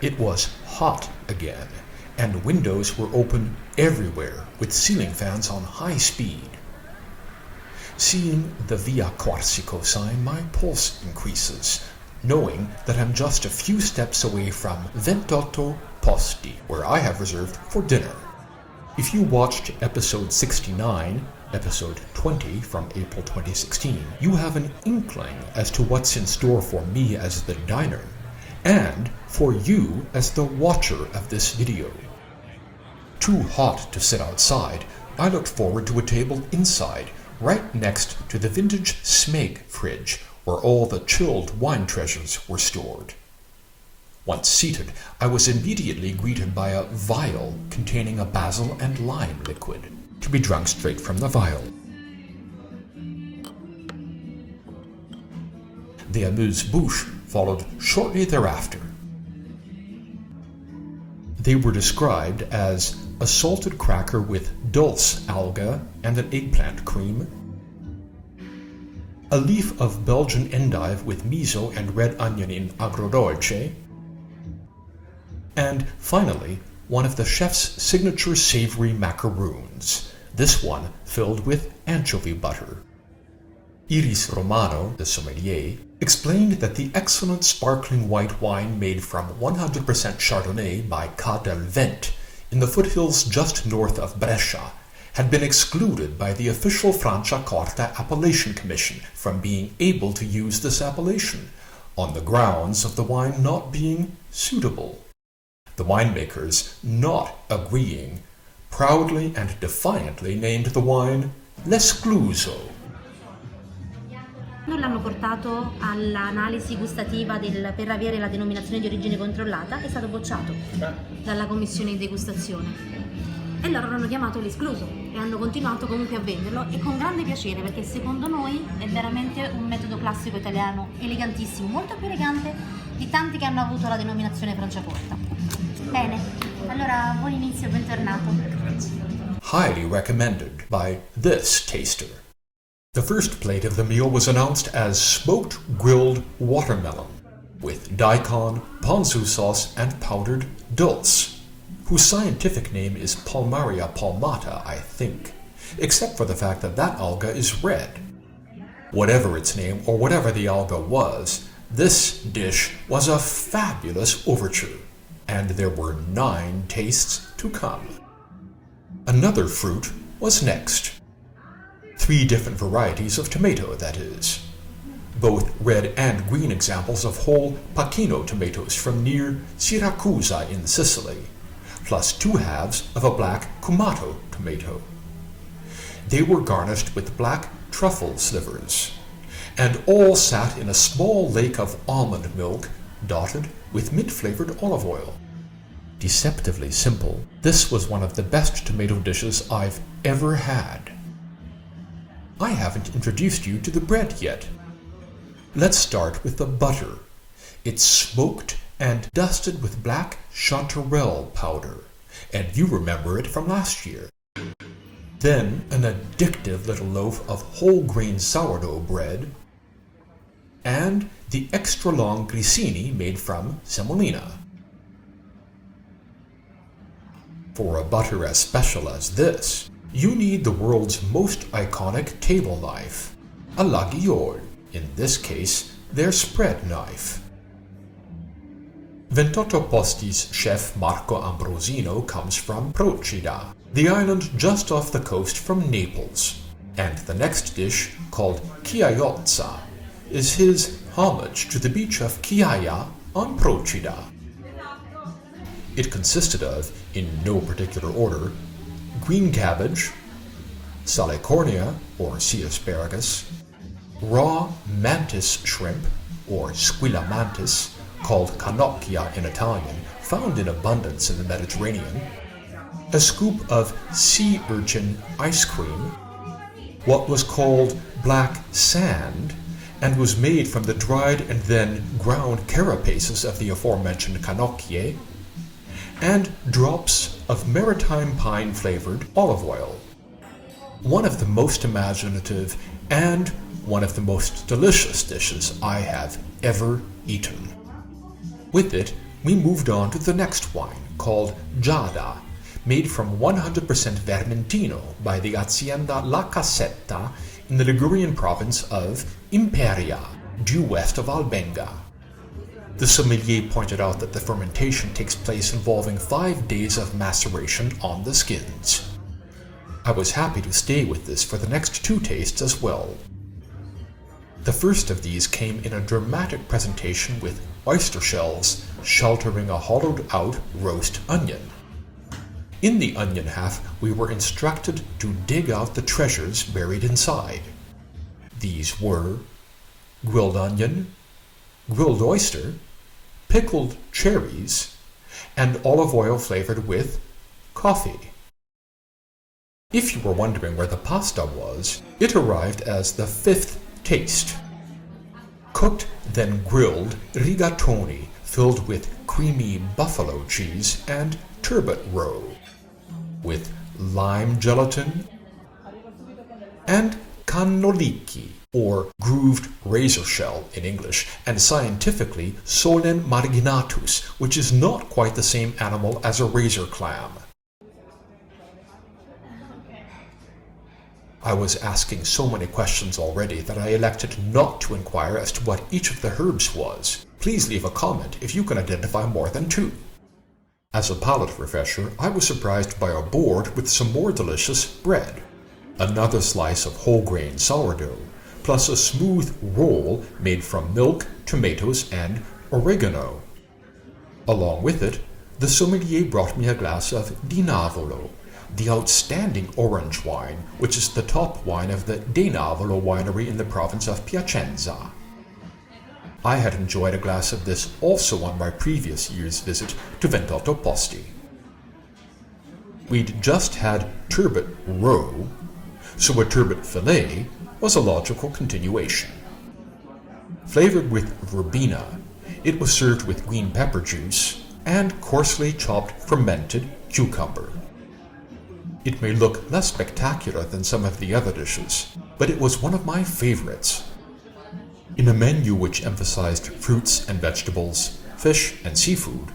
It was hot again, and windows were open everywhere with ceiling fans on high speed. Seeing the Via Corsico sign, my pulse increases, knowing that I'm just a few steps away from 28 Posti, where I have reserved for dinner. If you watched episode 69, episode 20 from April 2016, you have an inkling as to what's in store for me as the diner, and for you as the watcher of this video. Too hot to sit outside, I looked forward to a table inside, right next to the vintage Smeg fridge, where all the chilled wine treasures were stored. Once seated, I was immediately greeted by a vial containing a basil and lime liquid, to be drunk straight from the vial. The amuse-bouche followed shortly thereafter. They were described as a salted cracker with dulce alga and an eggplant cream, a leaf of Belgian endive with miso and red onion in agrodolce, and finally, one of the chef's signature savory macaroons, this one filled with anchovy butter. Iris Romano, the sommelier, explained that the excellent sparkling white wine made from 100% Chardonnay by Ca del Vent in the foothills just north of Brescia had been excluded by the official Franciacorta Appellation Commission from being able to use this appellation, on the grounds of the wine not being suitable. The winemakers, not agreeing, proudly and defiantly named the wine L'Escluso. Non l'hanno portato all'analisi gustativa per avere la denominazione di origine controllata, è stato bocciato dalla commissione di degustazione. E loro l'hanno chiamato l'escluso e hanno continuato comunque a venderlo, e con grande piacere, perché secondo noi è veramente un metodo classico italiano, elegantissimo, molto più elegante di tanti che hanno avuto la denominazione Franciacorta. Bene, allora buon inizio, bentornato. Highly recommended by this taster. The first plate of the meal was announced as smoked grilled watermelon with daikon, ponzu sauce, and powdered dulce, whose scientific name is Palmaria palmata, I think, except for the fact that that alga is red. Whatever its name or whatever the alga was, this dish was a fabulous overture, and there were 9 tastes to come. Another fruit was next. 3 different varieties of tomato, that is. Both red and green examples of whole Pacchino tomatoes from near Siracusa in Sicily, plus 2 halves of a black Cumato tomato. They were garnished with black truffle slivers, and all sat in a small lake of almond milk dotted with mint-flavored olive oil. Deceptively simple, this was one of the best tomato dishes I've ever had. I haven't introduced you to the bread yet. Let's start with the butter. It's smoked and dusted with black chanterelle powder, and you remember it from last year. Then an addictive little loaf of whole grain sourdough bread, and the extra long grissini made from semolina. For a butter as special as this, you need the world's most iconic table knife, a laguiole, in this case, their spread knife. 28 Posti's chef Marco Ambrosino comes from Procida, the island just off the coast from Naples, and the next dish, called Chiaiozza, is his homage to the beach of Chiaia on Procida. It consisted of, in no particular order, green cabbage, salicornia or sea asparagus, raw mantis shrimp or squilla mantis, called cannocchia in Italian, found in abundance in the Mediterranean, a scoop of sea urchin ice cream, what was called black sand, and was made from the dried and then ground carapaces of the aforementioned cannocchie, and drops of maritime pine-flavored olive oil. One of the most imaginative and one of the most delicious dishes I have ever eaten. With it we moved on to the next wine, called Giada, made from 100% Vermentino by the Azienda La Cassetta in the Ligurian province of Imperia, due west of Albenga. The sommelier pointed out that the fermentation takes place involving 5 days of maceration on the skins. I was happy to stay with this for the next 2 tastes as well. The first of these came in a dramatic presentation with oyster shells sheltering a hollowed-out roast onion. In the onion half, we were instructed to dig out the treasures buried inside. These were grilled onion, grilled oyster, pickled cherries, and olive oil flavored with coffee. If you were wondering where the pasta was, it arrived as the 5th taste. Cooked, then grilled rigatoni filled with creamy buffalo cheese and turbot roe, with lime gelatin, and cannolichi, or grooved razor shell in English, and scientifically solen marginatus, which is not quite the same animal as a razor clam. I was asking so many questions already that I elected not to inquire as to what each of the herbs was. Please leave a comment if you can identify more than 2. As a palate refresher, I was surprised by a board with some more delicious bread, another slice of whole grain sourdough, plus a smooth roll made from milk, tomatoes, and oregano. Along with it, the sommelier brought me a glass of Di Navolo, the outstanding orange wine, which is the top wine of the De Navolo winery in the province of Piacenza. I had enjoyed a glass of this also on my previous year's visit to 28 Posti. We'd just had turbot roe, so a turbot fillet was a logical continuation. Flavored with verbena, it was served with green pepper juice and coarsely chopped fermented cucumber. It may look less spectacular than some of the other dishes, but it was one of my favorites. In a menu which emphasized fruits and vegetables, fish and seafood,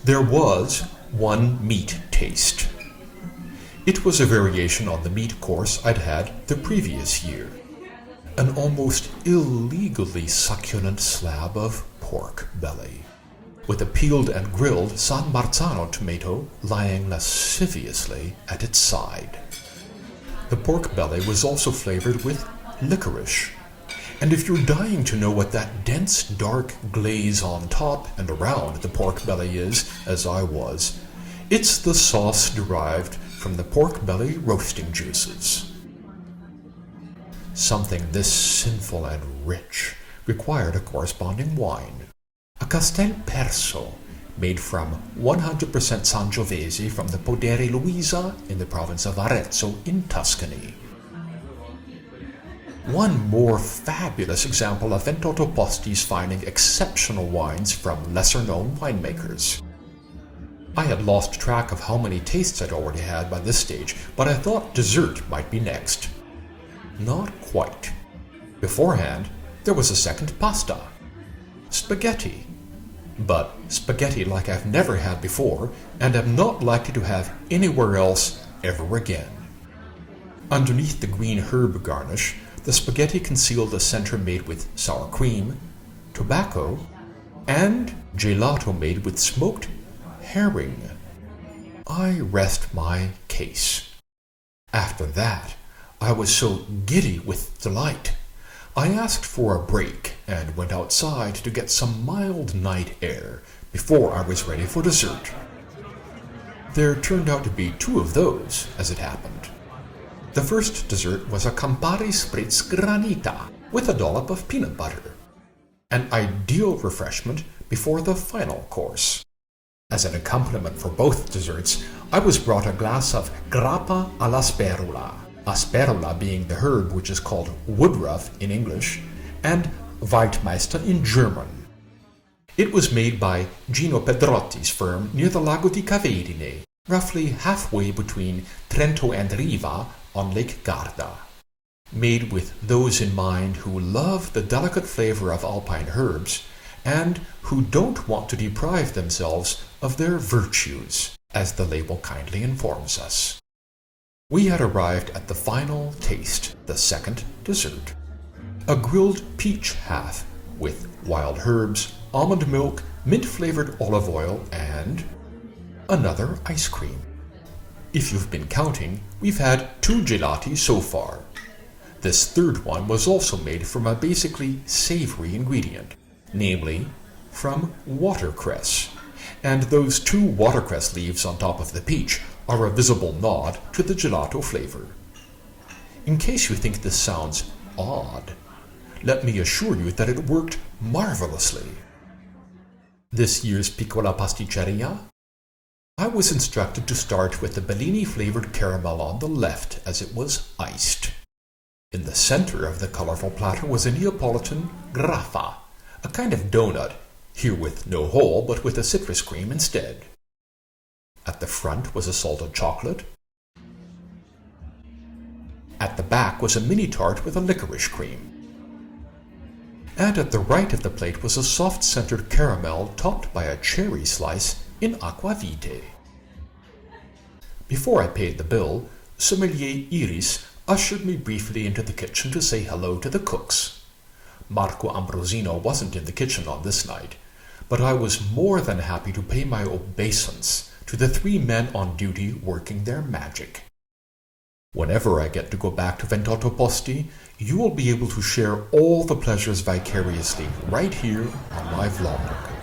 there was one meat taste. It was a variation on the meat course I'd had the previous year. An almost illegally succulent slab of pork belly, with a peeled and grilled San Marzano tomato lying lasciviously at its side. The pork belly was also flavored with licorice, and if you're dying to know what that dense dark glaze on top and around the pork belly is, as I was, it's the sauce derived from the pork belly roasting juices. Something this sinful and rich required a corresponding wine. A Castel Perso, made from 100% Sangiovese from the Podere Luisa in the province of Arezzo in Tuscany. One more fabulous example of 28 Posti's finding exceptional wines from lesser-known winemakers. I had lost track of how many tastes I'd already had by this stage, but I thought dessert might be next. Not quite. Beforehand, there was a second pasta. Spaghetti. But spaghetti like I've never had before, and am not likely to have anywhere else ever again. Underneath the green herb garnish, the spaghetti concealed a center made with sour cream, tobacco, and gelato made with smoked herring. I rest my case. After that, I was so giddy with delight. I asked for a break and went outside to get some mild night air before I was ready for dessert. There turned out to be 2 of those, as it happened. The first dessert was a Campari Spritz Granita with a dollop of peanut butter, an ideal refreshment before the final course. As an accompaniment for both desserts, I was brought a glass of Grappa alla Sperula, asperula being the herb which is called woodruff in English, and Waldmeister in German. It was made by Gino Pedrotti's firm near the Lago di Caverine, roughly halfway between Trento and Riva on Lake Garda. Made with those in mind who love the delicate flavor of alpine herbs and who don't want to deprive themselves of their virtues, as the label kindly informs us. We had arrived at the final taste, the second dessert. A grilled peach half with wild herbs, almond milk, mint-flavored olive oil, and another ice cream. If you've been counting, we've had 2 gelati so far. This third one was also made from a basically savory ingredient, namely from watercress. And those 2 watercress leaves on top of the peach are a visible nod to the gelato flavor. In case you think this sounds odd, let me assure you that it worked marvelously. This year's Piccola Pasticceria? I was instructed to start with the Bellini-flavored caramel on the left as it was iced. In the center of the colorful platter was a Neapolitan graffa, a kind of donut, here with no hole but with a citrus cream instead. At the front was a salted chocolate. At the back was a mini tart with a licorice cream. And at the right of the plate was a soft-centered caramel topped by a cherry slice in aquavite. Before I paid the bill, sommelier Iris ushered me briefly into the kitchen to say hello to the cooks. Marco Ambrosino wasn't in the kitchen on this night, but I was more than happy to pay my obeisance to the 3 men on duty working their magic. Whenever I get to go back to 28 Posti, you will be able to share all the pleasures vicariously right here on my vlog.